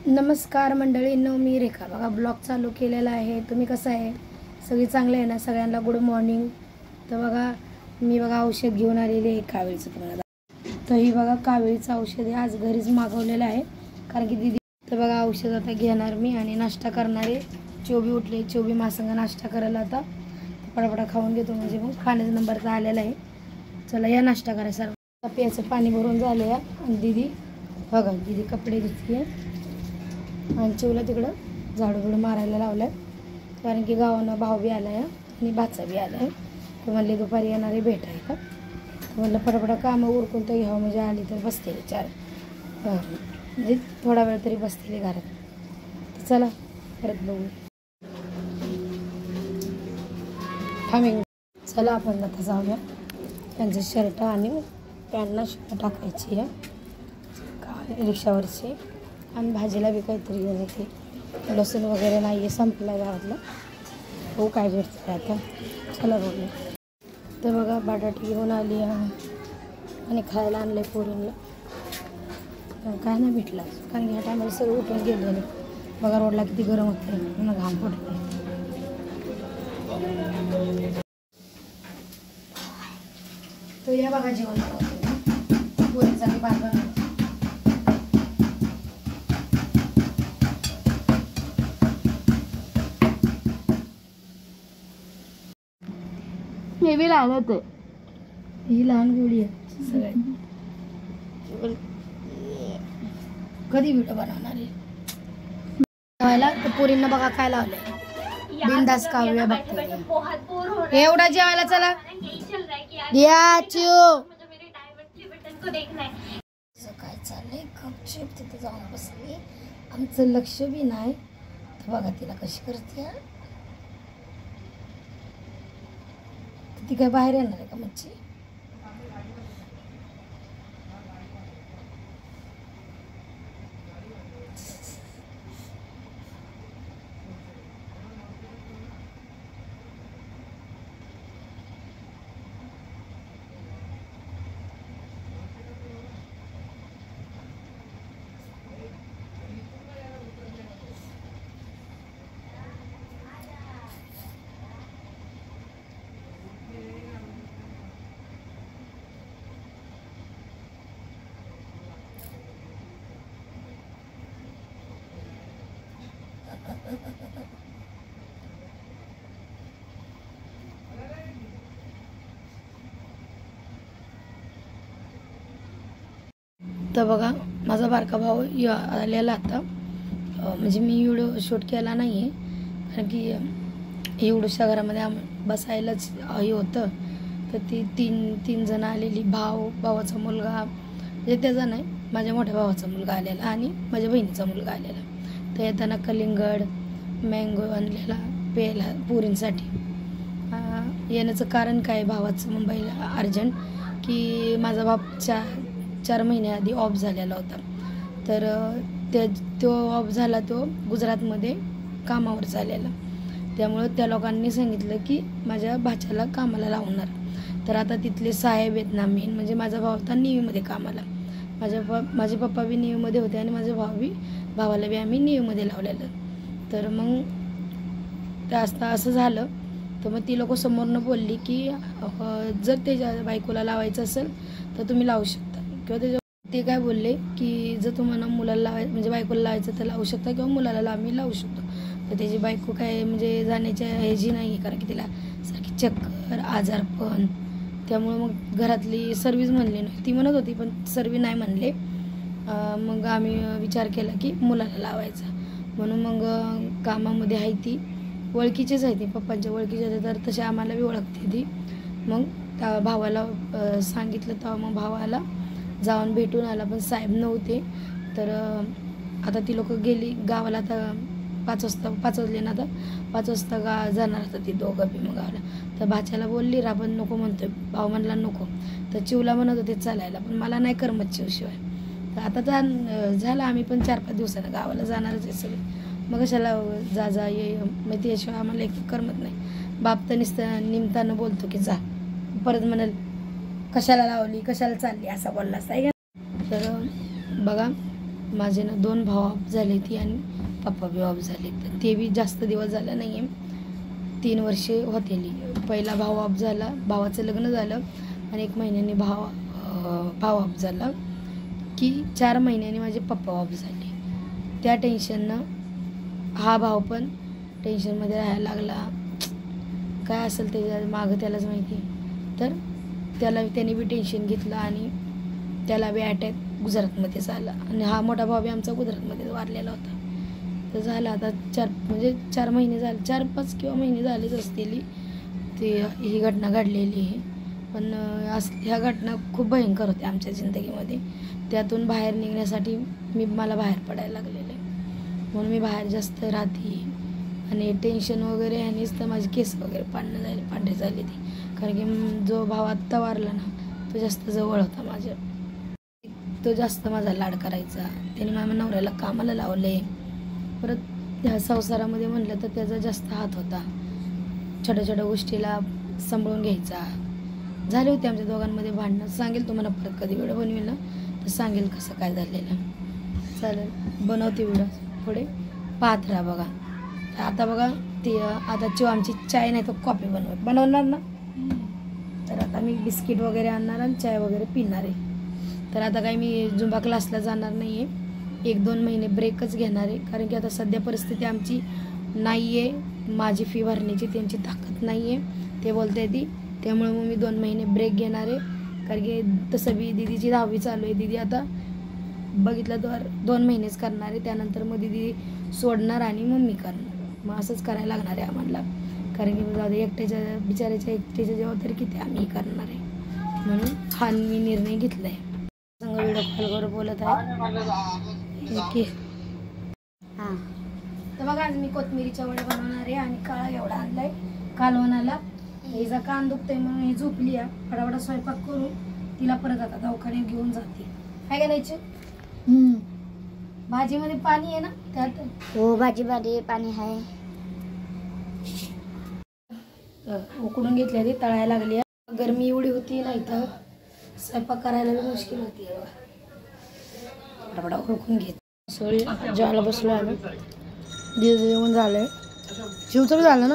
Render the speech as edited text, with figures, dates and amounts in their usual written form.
नमस्कार मंडळींनो, मी रेखा बघा ब्लॉग चालू केलेला आहे। तुम्ही कसं आहे? सगळी चांगले आहे ना? सगळ्यांना गुड मॉर्निंग। तर बघा मी औषध घेऊन आलेले आहे कावेरीचं तुम्हाला। तर ही बघा कावेरीचं औषध आहे, आज घरीच मागवलेलं आहे कारण की दीदी। तर बघा औषध आता घेणार मी आणि नाश्ता करणार आहे। चोबी उठले, चोबी मासंग नाश्ता करायला आता पटापटा खाऊन घेतो म्हणजे मग खाण्याचा नंबर तर आलेला आहे। चला या नाश्ता करायचा। आता प्यायचं पाणी भरून झालं आहे आणि दीदी बघा दीदी कपडे धुतली आणि चिवला तिकडं झाडू बिडू मारायला लावलं आहे कारण की गावानं भाव बी आला आहे आणि भाचा बी आला आहे। तर म्हणले दुपारी येणारे भेटायला, म्हणलं पटापटा कामं उरकून तर घ्यावं म्हणजे आली तर बसते चार म्हणजे थोडा वेळ तरी बसते घरात। तर चला परत बघू थांबे। चला आपण आता जाऊया, त्यांचं शर्ट आणि पॅन्टला शिवून टाकायची आहे रिक्षावरची आणि भाजीला बी काहीतरी घेऊन येते। लसूण वगैरे नाही आहे, संपला गावातला। हो काय भेटतं आता, चला बघूया। तर बघा बटाटे घेऊन आली आणि खायला आणले पोरींना। काय नाही भेटला कारण ह्या टायमाला सगळं उठून गेलेलं बघा। रोडला किती गरम होते, पुन्हा घाम पडते। तो या बघा जेवण पोरींसाठी भात बनवतो। हे बी लहान होते, ही लहान गोळी आहे सगळ्यात। कधी व्हिडिओ बनवणार आहे जेवायला? तर पोरींना बघा काय लावलंय, बिंदास काव्या बघते एवढा जेवायला। चला या चिव काय चाललंय, गपचूप तिथे जाऊन बसली, आमचं लक्ष बी नाही। तर बघा तिला कशी करते, ती काय बाहेर येणार आहे का मच्छी? तर बघा माझा बारका भाऊ आलेला आता, म्हणजे मी व्हिडिओ शूट केला नाही आहे कारण की एवढ्याशा घरामध्ये बसायलाच हे होतं। तर ती तीन जण आलेली, भावाचा मुलगा म्हणजे त्याचा नाही, माझ्या मोठ्या भावाचा मुलगा आलेला आणि माझ्या बहिणीचा मुलगा आलेला। तर येताना कलिंगड मँगो आणलेला प्यायला पोरींसाठी। येण्याचं कारण काय, भावाचं मुंबईला अर्जंट की माझा बाप 4 महिन्याआधी ऑफ झालेला होता। तर तो ऑफ झाला, तो गुजरातमध्ये कामावर झालेला। त्यामुळं त्या लोकांनी सांगितलं की माझ्या भाच्याला कामाला लावणार। तर आता तिथले साहेब आहेत ना मेन, म्हणजे माझा भाव होता नेव्हीमध्ये कामाला, माझे पप्पा बी नेव्हीमध्ये होते आणि माझा भावाला बी आम्ही नेव्हीमध्ये लावलेलं। तर मग ते असं झालं। तर मग ती लोक समोरनं बोलली की जर त्याच्या बायकोला लावायचं असेल तर तुम्ही लावू शकता, किंवा ते काय बोलले की जर तुम्हाला मुलाला लावायचं म्हणजे बायकोला लावायचं तर लावू शकता किंवा मुलाला आम्ही लावू शकतो। तर त्याची बायको काय म्हणजे जाण्याच्या ह्याची नाही आहे कारण की तिला सारखी चक्कर आजारपण, त्यामुळं मग घरातली सर्विस म्हणली नाही। ती म्हणत होती पण सर्वी नाही म्हणले। मग आम्ही विचार केला की मुलाला लावायचा, म्हणून मग कामामध्ये आहे ती ओळखीचीच आहे, ती पप्पांच्या ओळखीची आहे, तर तशी आम्हाला बी ओळखते ती। मग त्या भावाला सांगितलं तेव्हा मग भावाला जाऊन भेटून आला, पण साहेब नव्हते। तर आता ती लोक गेली गावाला। आता 5 वाजले ना, आता 5 वाजता जाणार आता ती दोघं बी मग गावाला। तर भाच्याला बोलली राबण नको म्हणतोय, भाऊ म्हणला नको। तर चिवला म्हणत होते चालायला, पण मला नाही करमत चिवशिवाय। तर आता झालं आम्ही पण 4-5 दिवसानं गावाला जाणारच आहे सगळे, मग कशाला जा ये, मग त्याशिवाय आम्हाला एक करमत नाही। बाप तर नुसतं निमतानं बोलतो की जा, परत म्हणाल कशाला लावली कशाला चालली असा बोलला असता। तर बघा माझे ना 2 भाऊ ऑफ झाले ती आणि पप्पा बी ऑफ झाले. तर ते बी जास्त दिवस झाला नाही आहे, 3 वर्षे होतेली. पहिला भाऊ ऑफ झाला, भावाचं लग्न झालं आणि 1 महिन्याने भाव ऑफ झाला की 4 महिन्याने माझे पप्पा ऑफ झाले. त्या टेन्शननं हा भाव पण टेन्शनमध्ये राहायला लागला. काय असेल त्याच्या मागं त्यालाच माहिती. तर त्याने बी टेन्शन घेतलं आणि त्याला बी अटॅक गुजरातमध्येच आला आणि हा मोठा भाऊ बी आमचा गुजरातमध्येच वारलेला होता. तर झालं आता 4 महिने झाले, 4-5 किंवा महिने झालेच असतील ते ही घटना घडलेली आहे. पण ह्या घटना खूप भयंकर होत्या आमच्या जिंदगीमध्ये. त्यातून बाहेर निघण्यासाठी मला बाहेर पडायला लागलेलं आहे. म्हणून मी बाहेर जास्त राहते आणि टेन्शन वगैरे ह्यानेच तर माझी केस वगैरे पांढरी झाली ती. कारण की जो भाव आत्ता वारला ना तो जास्त जवळ होता माझ्या. तो जास्त माझा लाड करायचा. त्याने माझ्या नवऱ्याला कामाला लावले. परत ह्या संसारामध्ये म्हणलं तर त्याचा जास्त हात होता. छोट्या छोट्या गोष्टीला सांभाळून घ्यायचा. झाले होते आमच्या दोघांमध्ये भांडणं. सांगेल तुम्हाला परत कधी व्हिडिओ बनवेल ना तर सांगेल कसं काय झालेलं. चालेल, बनवते व्हिडिओ पुढे पाहत राहा बघा. आता बघा ती आता आमची चाय नाही तर कॉफी बनवणार ना. तर आता मी बिस्किट वगैरे आणणार आणि चाय वगैरे पिणार आहे. तर आता काही मी झुंबा क्लासला जाणार नाही आहे, 1-2 महिने ब्रेकच घेणार आहे. कारण की आता सध्या परिस्थिती आमची नाही आहे, माझी फी भरण्याची त्यांची ताकद नाही आहे ते बोलते ती. त्यामुळे मग मी 2 महिने ब्रेक घेणार आहे. कारण की तसं बी दीदीची 10वी चालू आहे. दीदी आता बघितलं तर 2 महिनेच करणार आहे. त्यानंतर मग दीदी सोडणार आणि मग मी करणार. मग असंच करायला लागणार आहे आम्हाला. कारण की जाऊ दे, बिचाराच्या एकट्याच्या जबाबदारी किती आम्ही करणार आहे. म्हणून हा मी निर्णय घेतला आहे. संग व्हिडिओ कॉलवर बोलत आहे की हां. तर बघा आज मी कोथिंबीरीच्या वड्या बनवणार आहे आणि काळा एवढा आणलाय कालवणाला. हिचा कान दुखतंय म्हणून ही झोपली आहे. फटाफट स्वयंपाक करून तिला परत आता दवाखान्यात घेऊन जाते. आहे का नाही? भाजीमध्ये पाणी आहे ना त्यात? हो, भाजीमध्ये पाणी आहे. उकडून घेतली ती तळायला लागली. गरमी एवढी होती ना इथं स्वयंपाक करायला बी मुश्किल होती. फटाफटा उडकून घेत सगळी जेवायला बसलो आम्ही. जेवण झालंय. शिवचं बी झालं ना.